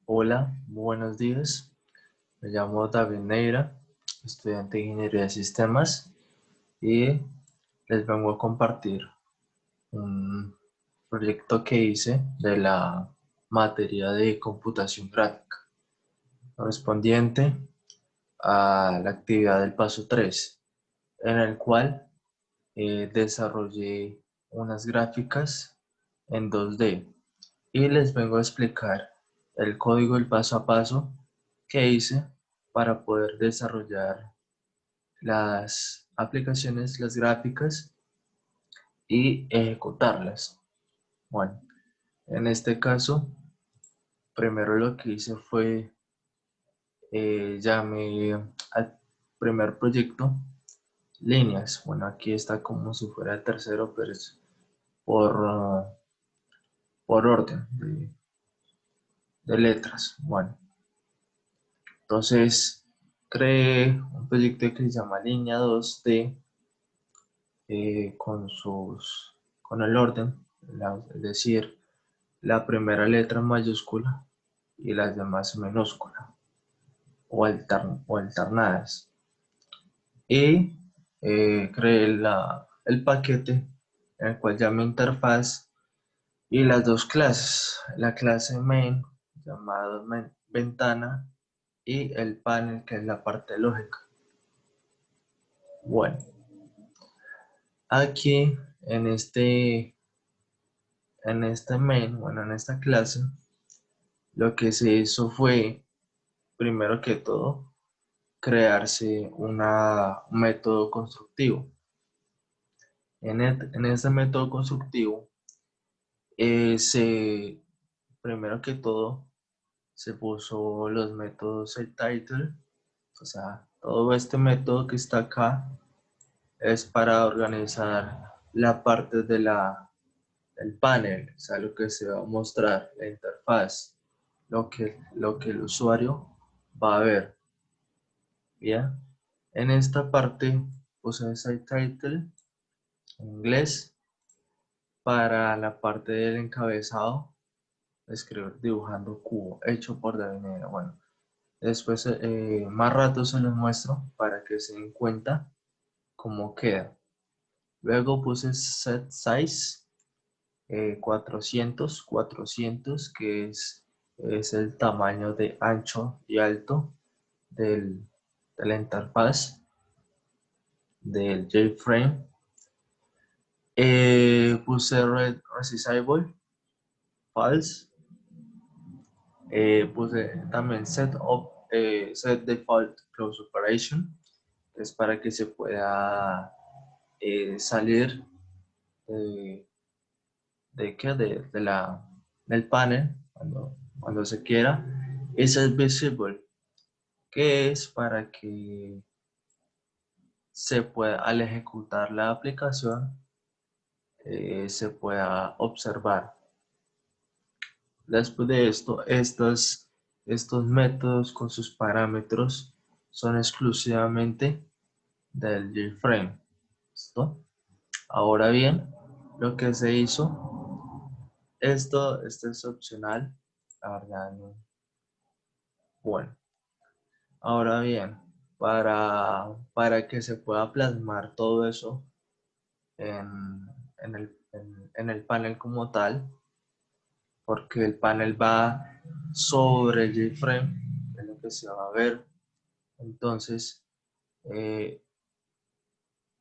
Hola, buenos días. Me llamo David Neira, estudiante de Ingeniería de Sistemas y les vengo a compartir un proyecto que hice de la materia de computación gráfica, correspondiente a la actividad del paso 3, en el cual desarrollé unas gráficas en 2D y les vengo a explicar el código el paso a paso que hice para poder desarrollar las aplicaciones, las gráficas y ejecutarlas. Bueno, en este caso, primero lo que hice fue llamé al primer proyecto líneas. Bueno, aquí está como si fuera el tercero, pero es por orden de letras. Bueno, entonces creé un proyecto que se llama línea 2D con el orden, es decir, la primera letra en mayúscula y las demás en minúscula o alternadas. Y creé el paquete en el cual llamé interfaz y las dos clases, la clase main llamada ventana y el panel que es la parte lógica. Bueno, aquí en este main, bueno, en esta clase, lo que se hizo fue, primero que todo, crearse un método constructivo. En este método constructivo, primero que todo, se puso los métodos setTitle, o sea, todo este método que está acá es para organizar la parte del panel, o sea, lo que se va a mostrar, la interfaz, lo que el usuario va a ver. Bien, en esta parte puse setTitle en inglés para la parte del encabezado, escribir dibujando cubo hecho por David Neira. Bueno, después más rato se los muestro para que se den cuenta cómo queda. Luego puse set size 400, que es el tamaño de ancho y alto de la interfaz del JFrame. Puse resizable false. Puse también set default close operation, es para que se pueda salir de, del panel cuando se quiera. Y set visible, que es para que se pueda, al ejecutar la aplicación, se pueda observar. Después de esto, estos métodos con sus parámetros son exclusivamente del JFrame. ¿Listo? Ahora bien, lo que se hizo, esto es opcional, la verdad no. Bueno, ahora bien, para que se pueda plasmar todo eso en el panel como tal, porque el panel va sobre el JFrame, es lo que se va a ver. Entonces, eh,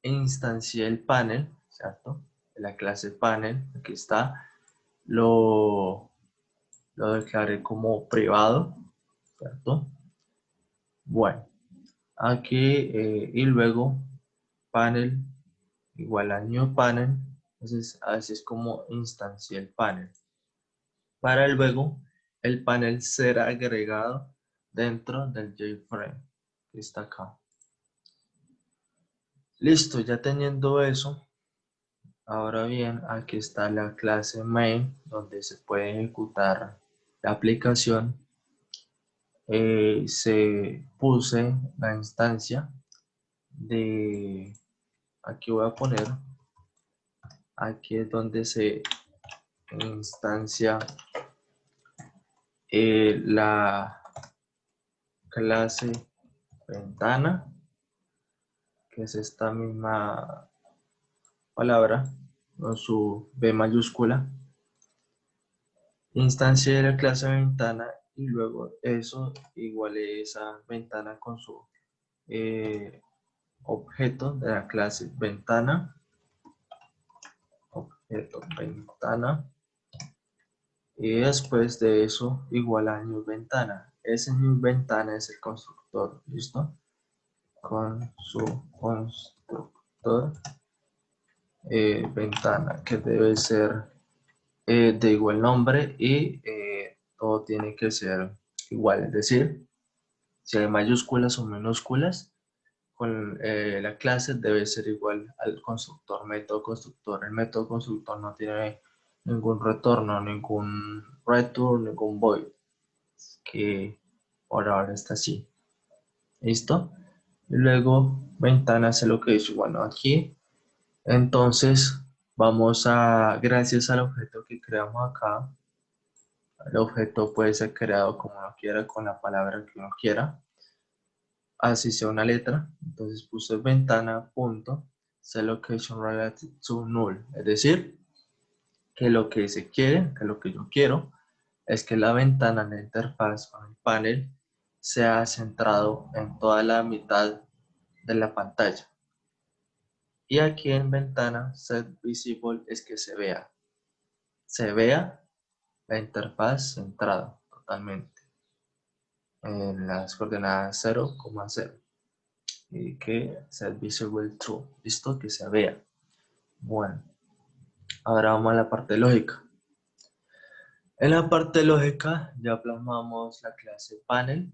instancié el panel, ¿cierto? La clase panel, aquí está, lo, lo declaré como privado, ¿cierto? Bueno, aquí y luego panel igual a new panel, entonces así es como instancié el panel. Para luego el panel ser agregado dentro del JFrame que está acá. Listo, ya teniendo eso, ahora bien, aquí está la clase main donde se puede ejecutar la aplicación. Se puse la instancia de, aquí voy a poner, aquí es donde se instancia la clase ventana, que es esta misma palabra, con su B mayúscula, instancia de la clase ventana y luego eso iguale esa ventana con su objeto de la clase ventana, objeto ventana, y después de eso igual a new ventana. Ese new ventana es el constructor, ¿listo? Con su constructor ventana, que debe ser de igual nombre y todo tiene que ser igual, es decir, si hay mayúsculas o minúsculas, con la clase debe ser igual al constructor, método constructor. El método constructor no tiene ningún retorno, ningún return, ningún void, que por ahora está así. ¿Listo? Y luego ventana hace lo que dice, bueno, aquí. Entonces vamos a, gracias al objeto que creamos acá, el objeto puede ser creado como uno quiera, con la palabra que uno quiera, así sea una letra. Entonces puse ventana punto set location relative to null, es decir, que lo que se quiere, que lo que yo quiero, es que la ventana en la interfaz o en el panel sea centrado en toda la mitad de la pantalla. Y aquí en ventana set visible es que se vea la interfaz centrada totalmente en las coordenadas 0,0 y que set visible true, listo, que se vea. Bueno, ahora vamos a la parte lógica. En la parte lógica ya plasmamos la clase panel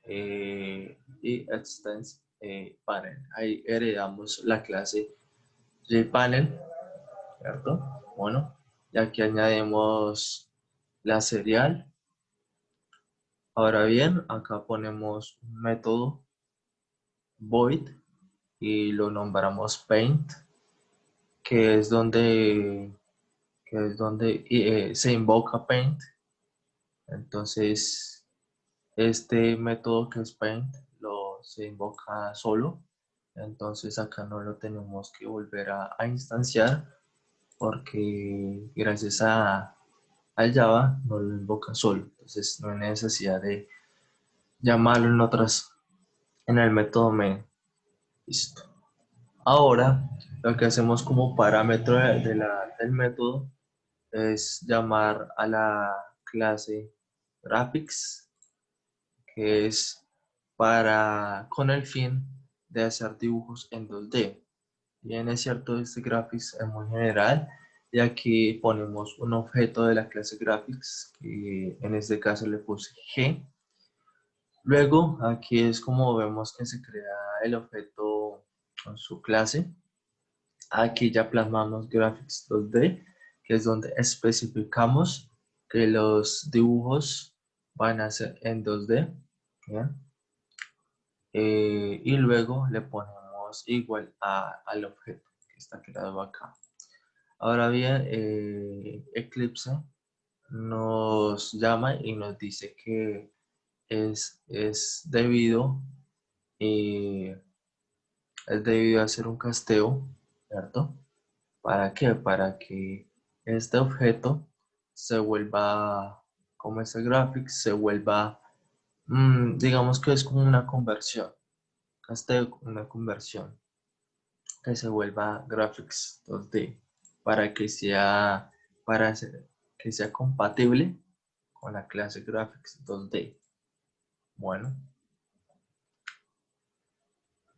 y extends panel. Ahí heredamos la clase JPanel, ¿cierto? Bueno, y aquí añadimos la serial. Ahora bien, acá ponemos un método void y lo nombramos paint, que es donde, se invoca paint. Entonces, este método que es paint se invoca solo. Entonces acá no lo tenemos que volver a instanciar porque gracias al Java no lo invoca solo. Entonces no hay necesidad de llamarlo en el método main. Listo. Ahora lo que hacemos como parámetro del método es llamar a la clase graphics, que es con el fin de hacer dibujos en 2D. Bien, es cierto, este graphics es muy general y aquí ponemos un objeto de la clase graphics que en este caso le puse G. Luego aquí es como vemos que se crea el objeto con su clase. Aquí ya plasmamos graphics 2D, que es donde especificamos que los dibujos van a ser en 2D. ¿Bien? Y luego le ponemos igual al objeto que está creado acá. Ahora bien, Eclipse nos llama y nos dice que es debido, a hacer un casteo, ¿cierto? ¿Para qué? Para que este objeto se vuelva, como este graphics, se vuelva, digamos que es como una conversión, casteo, una conversión, que se vuelva graphics 2D, para que sea, que sea compatible con la clase graphics 2D. Bueno,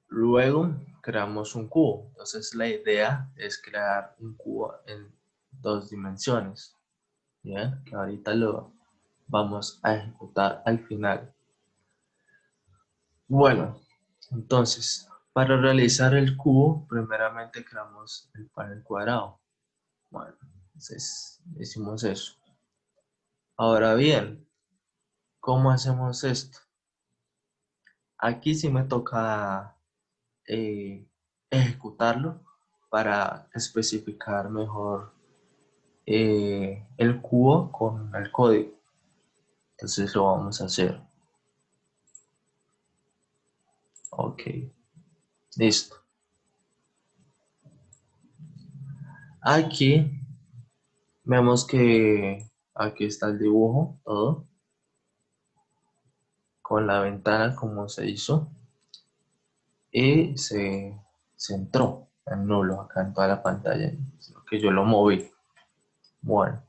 luego creamos un cubo. Entonces la idea es crear un cubo en 2 dimensiones. Bien, que ahorita lo vamos a ejecutar al final. Bueno, entonces, para realizar el cubo, primeramente creamos el panel cuadrado. Bueno, entonces hicimos eso. Ahora bien, ¿cómo hacemos esto? Aquí sí me toca ejecutarlo para especificar mejor el cubo con el código. Entonces lo vamos a hacer. Ok, listo. Aquí vemos que aquí está el dibujo, todo, con la ventana como se hizo. Y se centró en nulo acá en toda la pantalla, sino que yo lo moví. Bueno,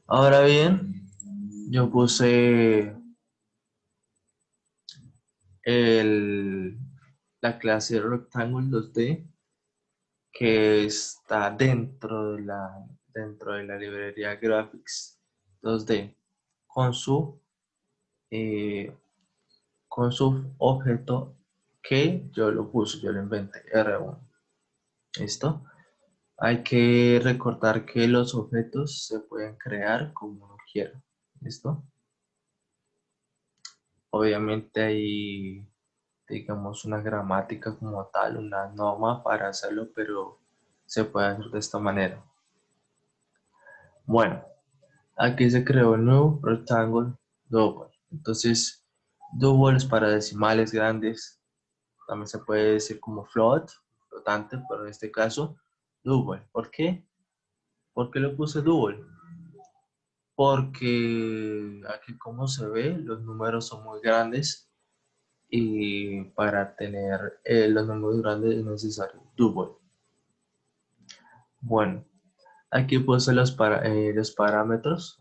ahora bien, yo puse el, la clase Rectangle 2D que está dentro de la librería Graphics 2D con su, eh, con su objeto que yo lo puse, yo lo inventé, R1. ¿Listo? Hay que recordar que los objetos se pueden crear como uno quiera. ¿Listo? Obviamente hay, digamos, una gramática como tal, una norma para hacerlo, pero se puede hacer de esta manera. Bueno, aquí se creó el nuevo rectangle double. Entonces, double es para decimales grandes. También se puede decir como float, flotante, pero en este caso, double. ¿Por qué? ¿Por qué lo puse double? Porque aquí como se ve, los números son muy grandes y para tener los números grandes es necesario double. Bueno, aquí puse los parámetros,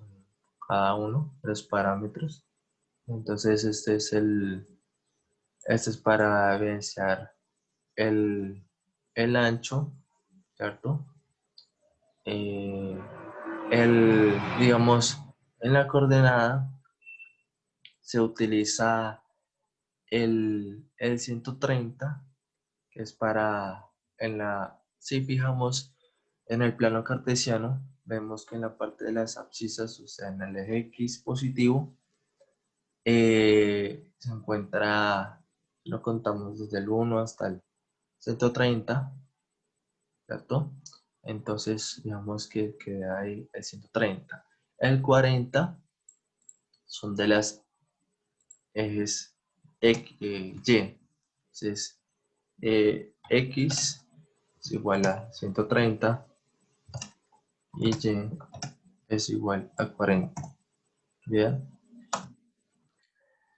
cada uno, los parámetros. Entonces este es para evidenciar el, el ancho, ¿cierto? Eh, digamos, en la coordenada se utiliza el 130, que es si fijamos en el plano cartesiano, vemos que en la parte de las abscisas, o sea, en el eje X positivo, se encuentra, lo contamos desde el 1 hasta el 130, ¿cierto? Entonces, digamos que queda ahí el 130. El 40 son de las ejes Y. Entonces, X es igual a 130 y Y es igual a 40. Bien.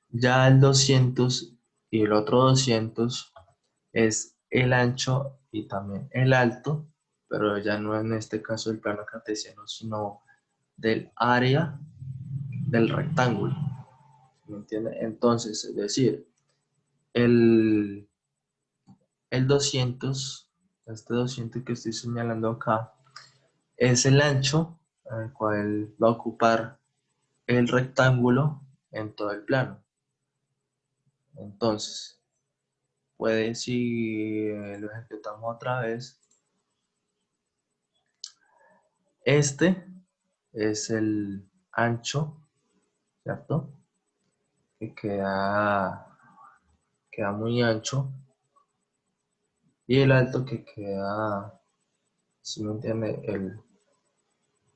Ya el 200 y el otro 200 es el ancho y también el alto, pero ya no en este caso del plano cartesiano, sino del área del rectángulo. ¿Me entiende? Entonces, es decir, el, el 200, este 200 que estoy señalando acá, es el ancho el cual va a ocupar el rectángulo en todo el plano. Entonces, si lo ejecutamos otra vez, este es el ancho, ¿cierto? Que queda muy ancho y el alto que queda, si me entiende,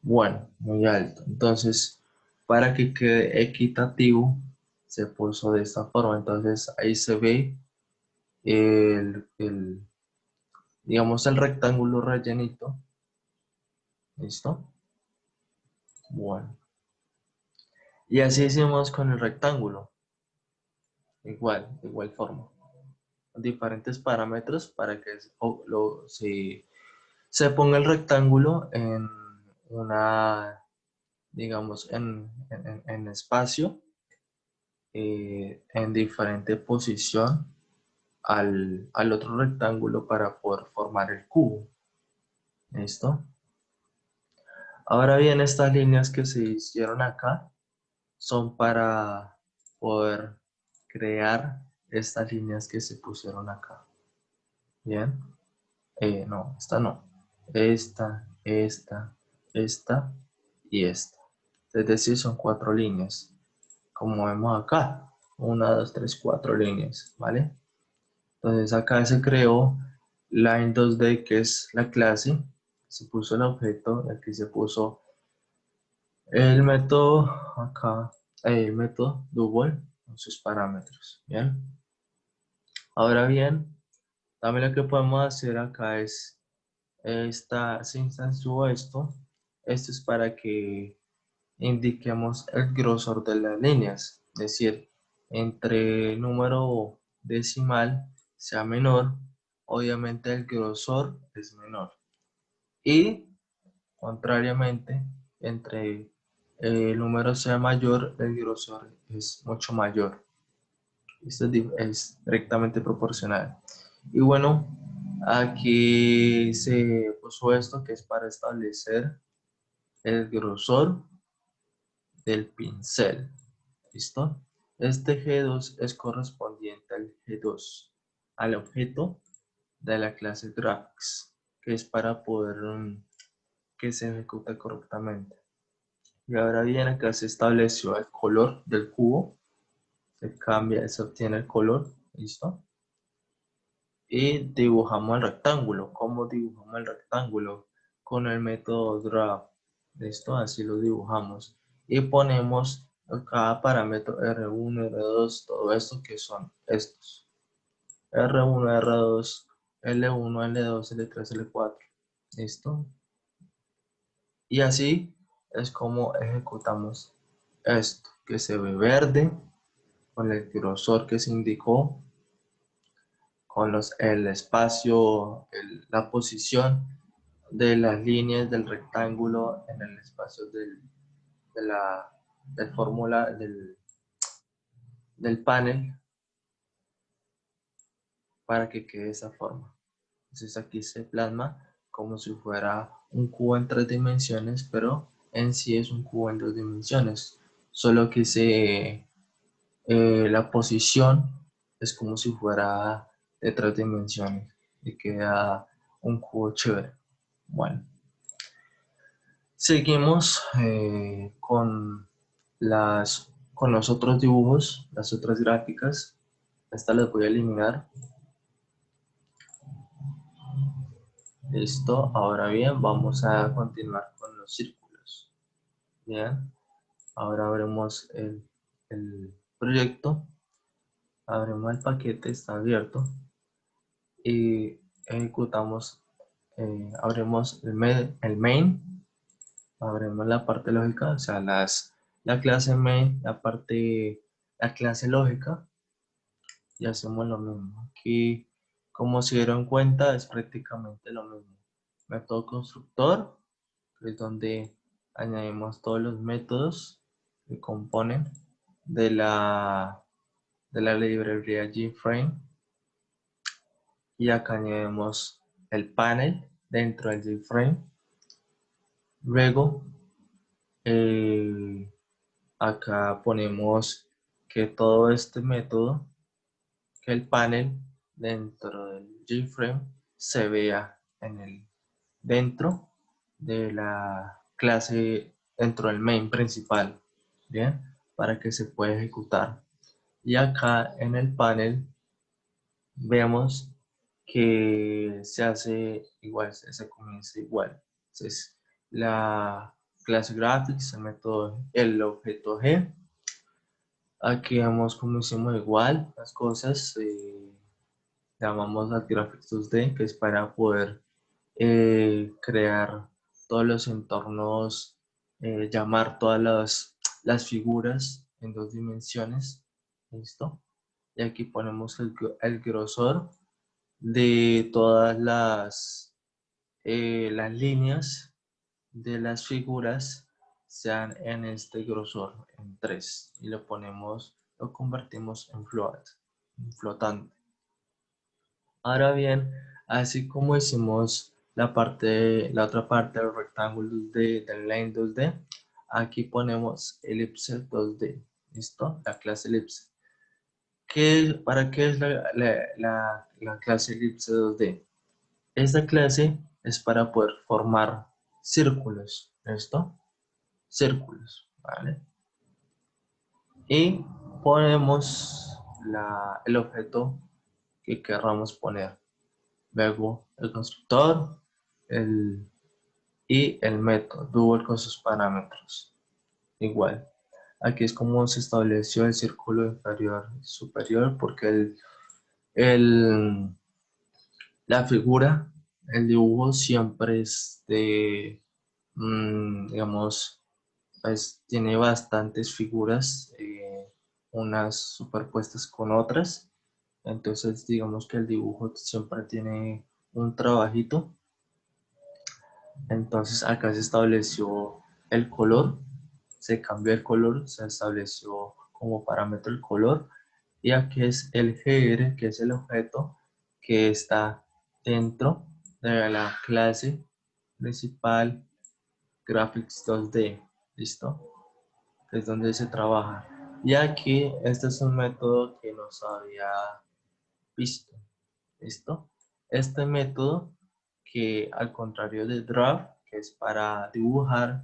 bueno, muy alto. Entonces, para que quede equitativo, se puso de esta forma. Entonces, ahí se ve digamos, el rectángulo rellenito. ¿Listo? Bueno. Y así hicimos con el rectángulo. Igual forma. Diferentes parámetros para que se ponga el rectángulo en digamos, en espacio, en diferente posición al otro rectángulo para poder formar el cubo. ¿Listo? Ahora bien, estas líneas que se hicieron acá son para poder crear estas líneas que se pusieron acá. Bien. No, esta no. Esta y esta. Es decir, son 4 líneas. Como vemos acá. 1, 2, 3, 4 líneas. ¿Vale? Entonces acá se creó Line 2D, que es la clase. Se puso el objeto. Aquí se puso el método. Acá. el método double con sus parámetros. Bien. Ahora bien, también lo que podemos hacer acá es se instanció esto. Esto es para que indiquemos el grosor de las líneas, es decir, entre número decimal sea menor, obviamente el grosor es menor. Y contrariamente, entre el número sea mayor, el grosor es mucho mayor. Esto es directamente proporcional. Y bueno, aquí se puso esto que es para establecer el grosor del pincel. ¿Listo? Este G2 es correspondiente al G2, al objeto de la clase Graphics, que es para poder que se ejecute correctamente. Y ahora bien, acá se estableció el color del cubo, se cambia, se obtiene el color, ¿listo? Y dibujamos el rectángulo. ¿Cómo dibujamos el rectángulo? Con el método draw. ¿Listo? Así lo dibujamos. Y ponemos cada parámetro R1, R2, todo esto que son estos. R1, R2, L1, L2, L3, L4. ¿Listo? Y así es como ejecutamos esto, que se ve verde, con el grosor que se indicó, con el espacio, la posición de las líneas del rectángulo en el espacio del fórmula del panel para que quede de esa forma. Entonces aquí se plasma como si fuera un cubo en 3 dimensiones, pero en sí es un cubo en 2 dimensiones, solo que la posición es como si fuera de 3 dimensiones y queda un cubo chévere. Bueno, seguimos con los otros dibujos, las otras gráficas. Estas las voy a eliminar. Listo, ahora bien, vamos a continuar con los círculos. Bien, ahora abrimos el proyecto, abrimos el paquete, está abierto, y ejecutamos, abrimos el main, abrimos la parte lógica, o sea, la clase main, la clase lógica, y hacemos lo mismo. Aquí, como se dieron cuenta, es prácticamente lo mismo. Método constructor, que es donde añadimos todos los métodos que componen de de la librería GFrame. Y acá añadimos el panel dentro del GFrame. Luego, acá ponemos que todo este método, que el panel dentro del GFrame se vea dentro de la clase, dentro del main principal, ¿bien? Para que se pueda ejecutar. Y acá en el panel vemos que se hace igual, se comienza igual. Entonces, la clase graphics, el objeto G. Aquí vemos cómo hicimos igual las cosas. Llamamos al graphics 2D, que es para poder crear todos los entornos, llamar todas las figuras en 2 dimensiones. ¿Listo? Y aquí ponemos el grosor de todas las líneas de las figuras sean en este grosor, en 3. Y lo convertimos en flotante. Ahora bien, así como hicimos la otra parte del rectángulo 2D, del line 2D, aquí ponemos elipse 2D. ¿Listo? La clase elipse. ¿Para qué es la clase elipse 2D? Esta clase es para poder formar círculos. ¿Listo? Círculos. ¿Vale? Y ponemos el objeto que querramos poner. Luego el constructor y el método, double con sus parámetros. Igual. Aquí es como se estableció el círculo inferior superior, porque el, la figura, el dibujo siempre es de, digamos, pues tiene bastantes figuras, unas superpuestas con otras. Entonces, digamos que el dibujo siempre tiene un trabajito. Entonces, acá se estableció el color, se cambió el color, se estableció como parámetro el color. Y aquí es el GR, que es el objeto que está dentro de la clase principal Graphics 2D. ¿Listo? Que es donde se trabaja. Y aquí, este es un método que nos había visto. ¿Listo? Este método que al contrario de draft, que es para dibujar,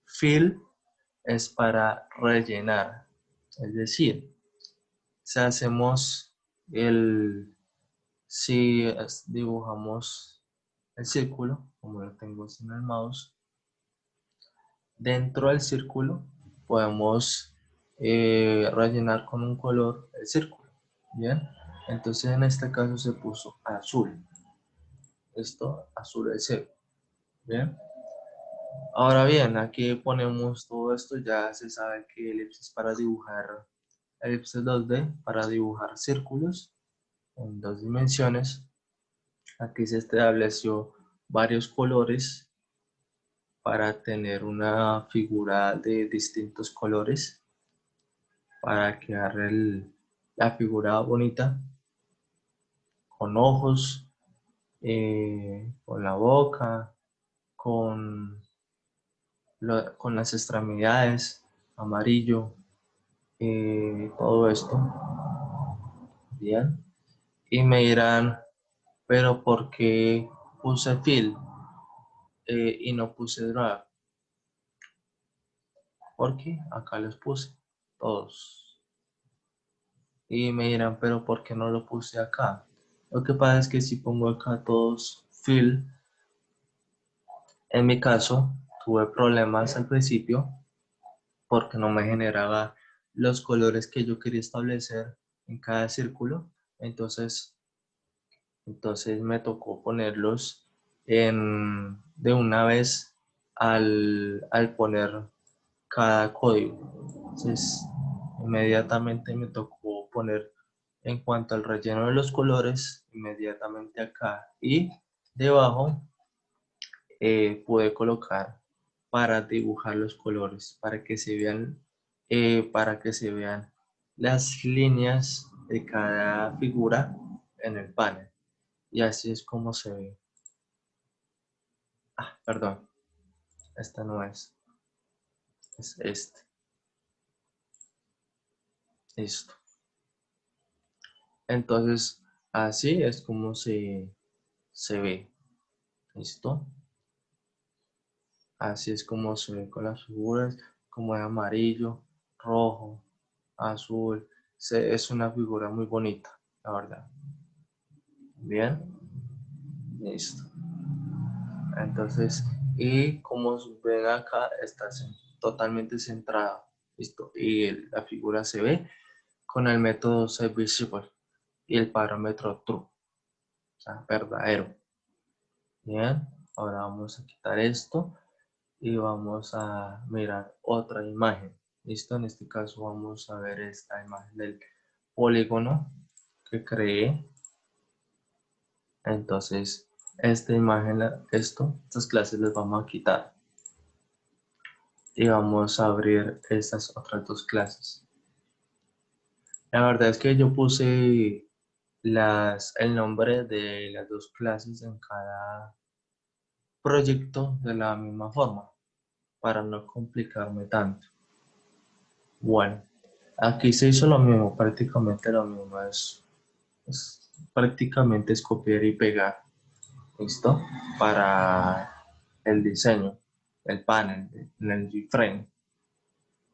fill es para rellenar. Es decir, si hacemos si dibujamos el círculo, como lo tengo en el mouse, dentro del círculo podemos rellenar con un color el círculo. Bien, entonces en este caso se puso azul. Esto, azul es cero. Bien, ahora bien, aquí ponemos todo esto. Ya se sabe que elipsis para dibujar, elipsis 2D para dibujar círculos en dos dimensiones. Aquí se estableció varios colores para tener una figura de distintos colores, para crear la figura bonita, con ojos, con la boca, con, con las extremidades, amarillo, todo esto. Bien. Y me dirán, pero ¿por qué puse fill y no puse drag? Porque acá los puse todos. Y me dirán, pero ¿por qué no lo puse acá? Lo que pasa es que si pongo acá todos fill, en mi caso tuve problemas al principio porque no me generaba los colores que yo quería establecer en cada círculo. Entonces me tocó ponerlos de una vez al poner cada código. Entonces, inmediatamente me tocó poner en cuanto al relleno de los colores, inmediatamente acá y debajo pude colocar para dibujar los colores, para que se vean las líneas de cada figura en el panel. Y así es como se ve. Ah, perdón, este no es este. Listo. Entonces, así es como se ve. ¿Listo? Así es como se ve con las figuras, como de amarillo, rojo, azul. Es una figura muy bonita, la verdad. Bien, listo. Entonces, y como ven acá, está totalmente centrada. Listo. Y la figura se ve con el método SetVisible y el parámetro true, o sea, verdadero. Bien, ahora vamos a quitar esto y vamos a mirar otra imagen. Listo, en este caso vamos a ver esta imagen del polígono que creé. Entonces, esta imagen, estas clases las vamos a quitar y vamos a abrir estas otras dos clases. La verdad es que yo puse el nombre de las dos clases en cada proyecto de la misma forma para no complicarme tanto. Bueno, aquí se hizo lo mismo, prácticamente lo mismo, prácticamente es copiar y pegar, ¿listo? Para el diseño, el panel, en el G-Frame,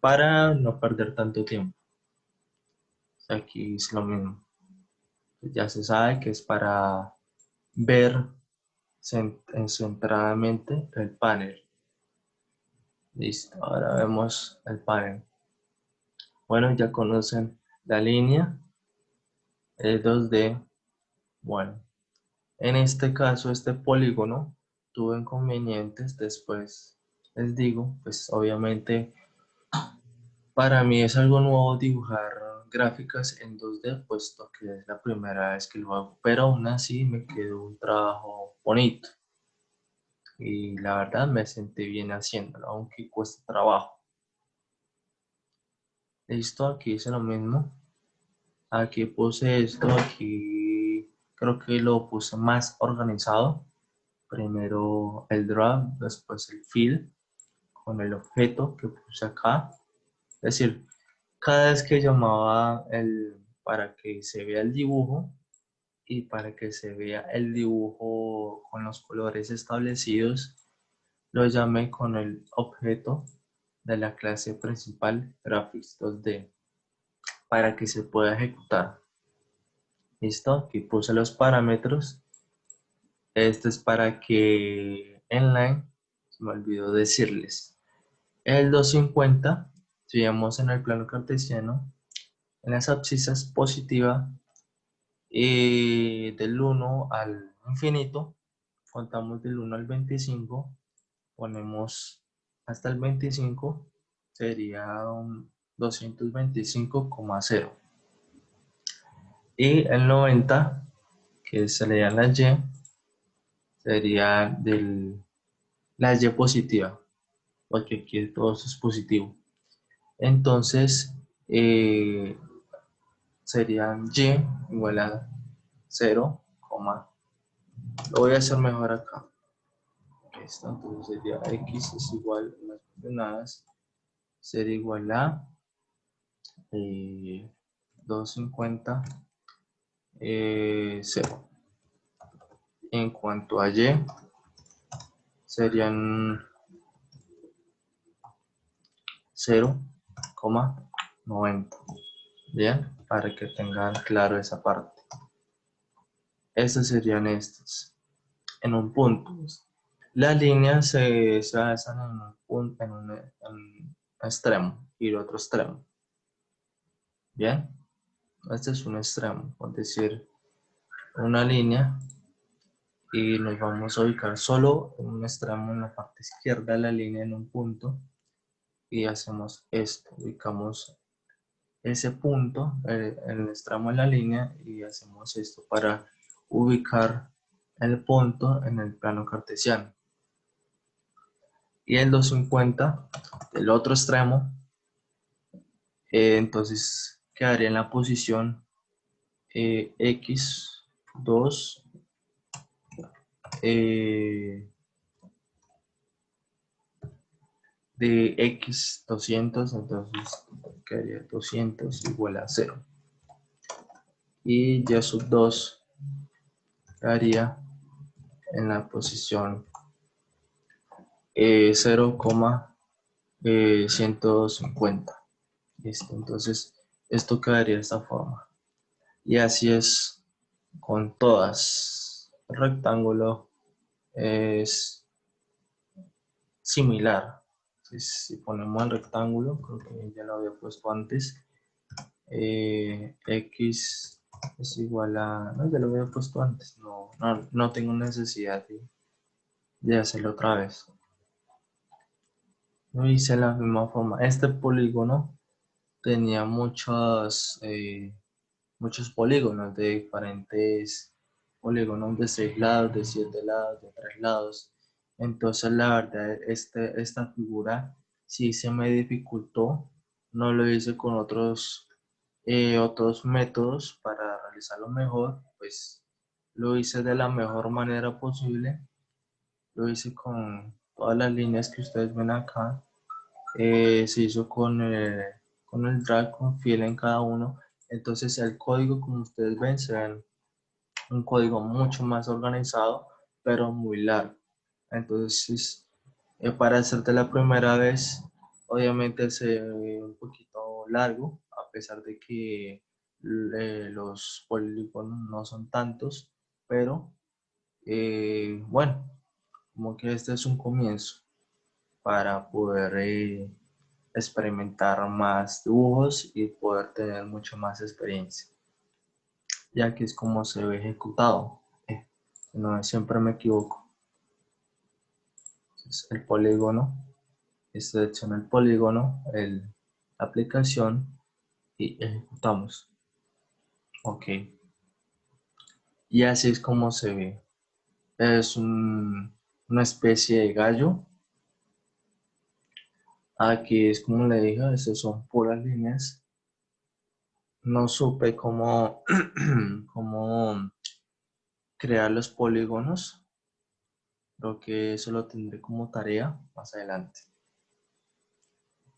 para no perder tanto tiempo. Aquí es lo mismo, ya se sabe que es para ver centradamente el panel. Listo, ahora vemos el panel. Bueno, ya conocen la línea 2D. Bueno, en este caso, este polígono tuvo inconvenientes. Después les digo, pues obviamente para mí es algo nuevo dibujar gráficas en 2D, puesto que es la primera vez que lo hago, pero aún así me quedó un trabajo bonito y la verdad me sentí bien haciéndolo, aunque cuesta trabajo. Listo, aquí hice lo mismo. Aquí puse esto, aquí creo que lo puse más organizado. Primero el drag, después el fill con el objeto que puse acá. Es decir, cada vez que llamaba para que se vea el dibujo y para que se vea el dibujo con los colores establecidos, lo llamé con el objeto de la clase principal Graphics 2D para que se pueda ejecutar. Listo, aquí puse los parámetros. Esto es para que en line, se me olvidó decirles, el 250, si vemos en el plano cartesiano, en las abscisas positiva y del 1 al infinito, contamos del 1 al 25, ponemos hasta el 25, sería un 225,0. Y el 90, que sería la Y, sería la Y positiva, porque aquí todo eso es positivo. Entonces, serían Y igual a 0, lo voy a hacer mejor acá. Esto, entonces sería X es igual a las coordenadas, sería igual a 250, 0. En cuanto a Y, serían 0,90. Bien, para que tengan claro esa parte. Estas serían estas. En un punto. Las líneas se basan en un punto, en un extremo y el otro extremo. Bien, este es un extremo, por decir una línea, y nos vamos a ubicar solo en un extremo en la parte izquierda de la línea en un punto y hacemos esto, ubicamos ese punto en el extremo de la línea y hacemos esto para ubicar el punto en el plano cartesiano. Y el 250 del otro extremo, entonces quedaría en la posición x2 de x200, entonces quedaría 200 igual a 0. Y y sub 2 quedaría en la posición 0,150. Listo, entonces esto quedaría de esta forma. Y así es con todas. El rectángulo es similar. Si ponemos el rectángulo, creo que ya lo había puesto antes, x es igual a... No, ya lo había puesto antes. No tengo necesidad de hacerlo otra vez. Lo hice de la misma forma. Este polígono tenía muchos polígonos de diferentes polígonos de 6 lados, de 7 lados, de 3 lados. Entonces, la verdad, esta figura sí se me dificultó. No lo hice con otros métodos para realizarlo mejor. Pues lo hice de la mejor manera posible. Lo hice con todas las líneas que ustedes ven acá. Se hizo con el drag, con fiel en cada uno. Entonces el código, como ustedes ven, se ve un código mucho más organizado, pero muy largo. Entonces, para hacerte la primera vez, obviamente se ve un poquito largo, a pesar de que los polígonos no son tantos, pero bueno, como que este es un comienzo para poder experimentar más dibujos y poder tener mucha más experiencia, ya que es como se ve ejecutado. No siempre me equivoco. Entonces, el polígono, selecciona el polígono, la aplicación y ejecutamos. Ok. Y así es como se ve. Es una especie de gallo. Aquí es como le dije, estas son puras líneas. No supe cómo, cómo crear los polígonos. Creo que eso lo tendré como tarea más adelante.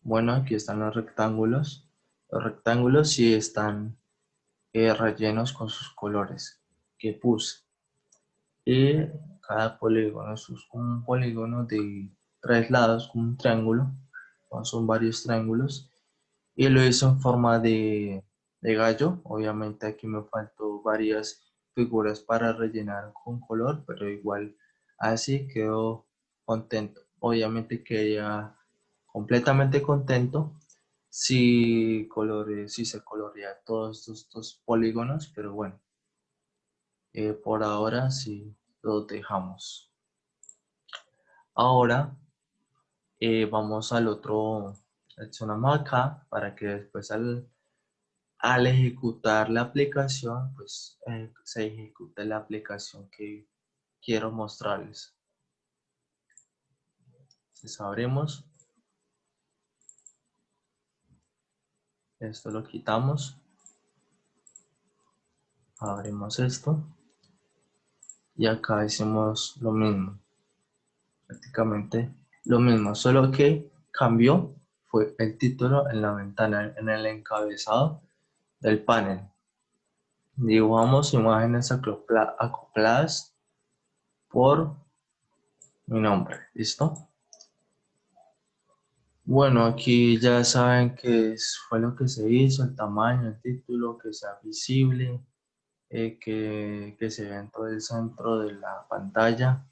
Bueno, aquí están los rectángulos. Los rectángulos sí están rellenos con sus colores que puse. Y cada polígono es como un polígono de 3 lados, como un triángulo. Son varios triángulos. Y lo hice en forma de gallo. Obviamente aquí me faltó varias figuras para rellenar con color, pero igual así quedó contento. Obviamente quedé completamente contento si se colorea todos estos polígonos, pero bueno, por ahora sí los dejamos. Ahora vamos al otro, seleccionamos acá para que después al ejecutar la aplicación, pues se ejecute la aplicación que quiero mostrarles. Entonces abrimos, esto lo quitamos, abrimos esto y acá hicimos lo mismo, prácticamente lo mismo, solo que cambió fue el título en la ventana, en el encabezado del panel. Dibujamos imágenes acopladas por mi nombre, ¿listo? Bueno, aquí ya saben fue lo que se hizo, el tamaño, el título, que sea visible, que se vea en todo el centro de la pantalla,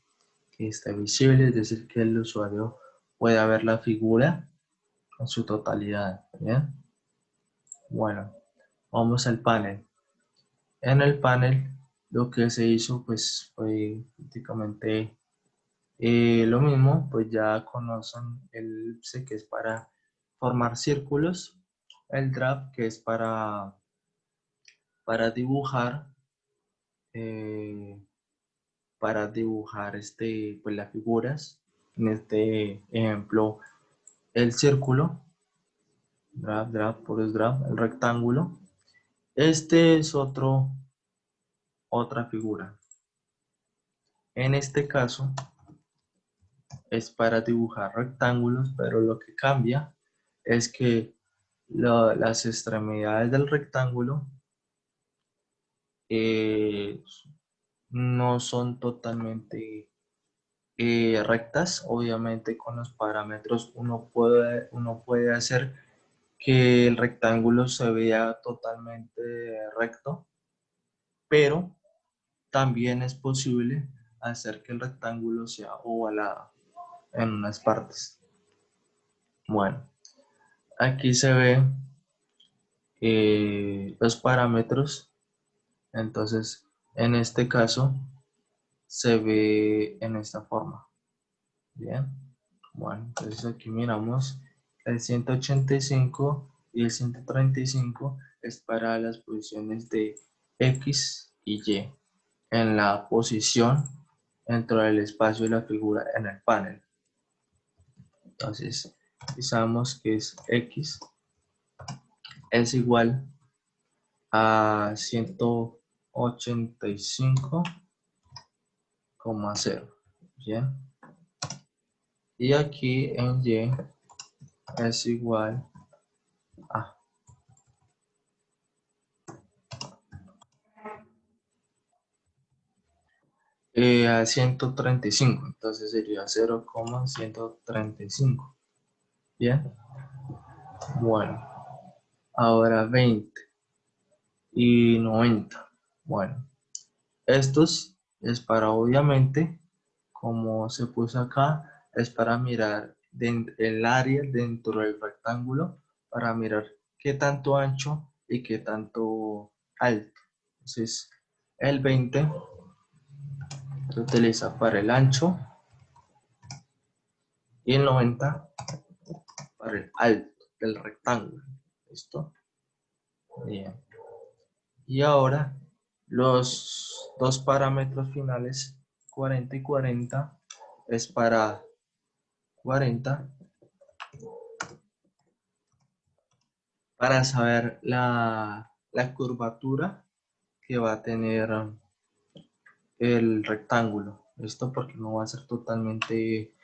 que esté visible, es decir, que el usuario pueda ver la figura en su totalidad, ¿bien? Bueno, vamos al panel. En el panel lo que se hizo pues fue prácticamente lo mismo, pues ya conocen el ellipse, que es para formar círculos, el drag, que es para dibujar, eh, pues las figuras. En este ejemplo, el círculo, drag, puro drag, el rectángulo. Este es otra figura. En este caso es para dibujar rectángulos, pero lo que cambia es que las extremidades del rectángulo eh, no son totalmente rectas. Obviamente con los parámetros uno puede hacer que el rectángulo se vea totalmente recto, pero también es posible hacer que el rectángulo sea ovalado en unas partes. Bueno, aquí se ve los parámetros. Entonces, en este caso, se ve en esta forma. Bien. Bueno, entonces aquí miramos el 185 y el 135 es para las posiciones de X y Y en la posición dentro del espacio de la figura en el panel. Entonces, sabemos que es X es igual a 185,0. Bien. Y aquí en Y es igual a 135. Entonces sería 0,135. Bien. Bueno, ahora 20 y 90. Bueno, estos es para, obviamente, como se puso acá, es para mirar el área dentro del rectángulo para mirar qué tanto ancho y qué tanto alto. Entonces, el 20 se utiliza para el ancho y el 90 para el alto del rectángulo. ¿Listo? Bien. Y ahora los dos parámetros finales, 40 y 40, es para 40 para saber la curvatura que va a tener el rectángulo. Esto porque no va a ser totalmente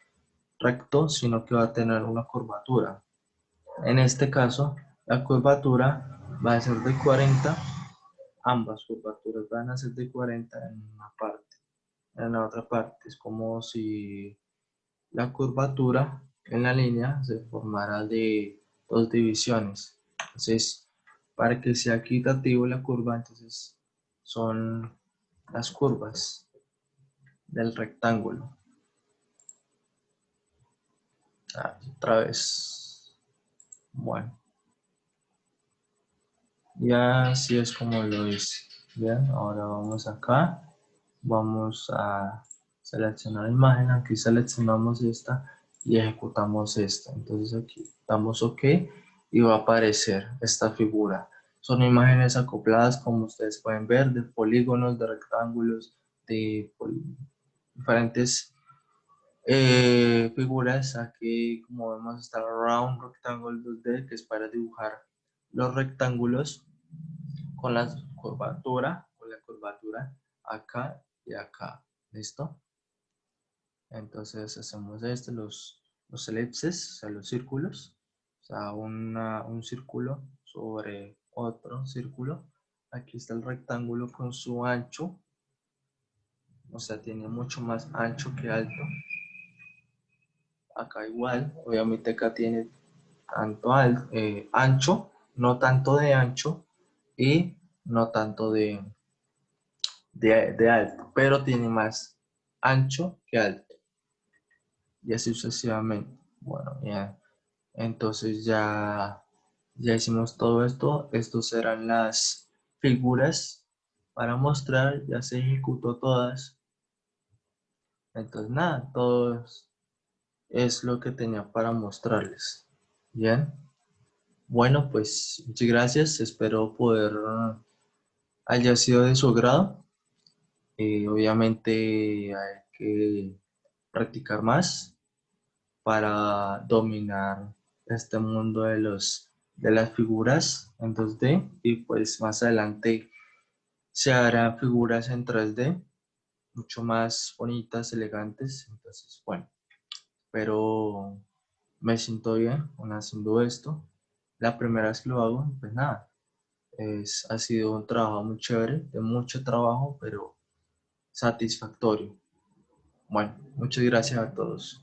recto, sino que va a tener una curvatura. En este caso, la curvatura va a ser de 40, ambas curvaturas van a ser de 40 en una parte. En la otra parte es como si la curvatura en la línea se formara de dos divisiones. Entonces, para que sea equitativo la curva, entonces son las curvas del rectángulo. Otra vez. Bueno, ya así es como lo hice. Bien, ahora vamos acá. Vamos a seleccionar la imagen. Aquí seleccionamos esta y ejecutamos esta. Entonces aquí damos OK y va a aparecer esta figura. Son imágenes acopladas, como ustedes pueden ver, de polígonos, de rectángulos, de diferentes figuras. Aquí, como vemos, está Round Rectangle 2D, que es para dibujar los rectángulos con la curvatura acá y acá. ¿Listo? Entonces hacemos esto, los elipses, o sea, los círculos. O sea, un círculo sobre otro círculo. Aquí está el rectángulo con su ancho. O sea, tiene mucho más ancho que alto. Acá igual, obviamente acá tiene tanto ancho, no tanto de ancho y no tanto de alto, pero tiene más ancho que alto y así sucesivamente. Bueno, ya, entonces ya hicimos todo esto. Estos serán las figuras para mostrar, ya se ejecutó todas. Entonces nada, todo es lo que tenía para mostrarles. Bien. Bueno, pues muchas gracias. Espero poder haya sido de su agrado. Obviamente hay que practicar más para dominar este mundo de las figuras en 2D y pues más adelante se harán figuras en 3D mucho más bonitas, elegantes. Entonces, bueno, pero me siento bien haciendo esto. La primera vez que lo hago, pues nada. Ha sido un trabajo muy chévere, de mucho trabajo, pero satisfactorio. Bueno, muchas gracias a todos.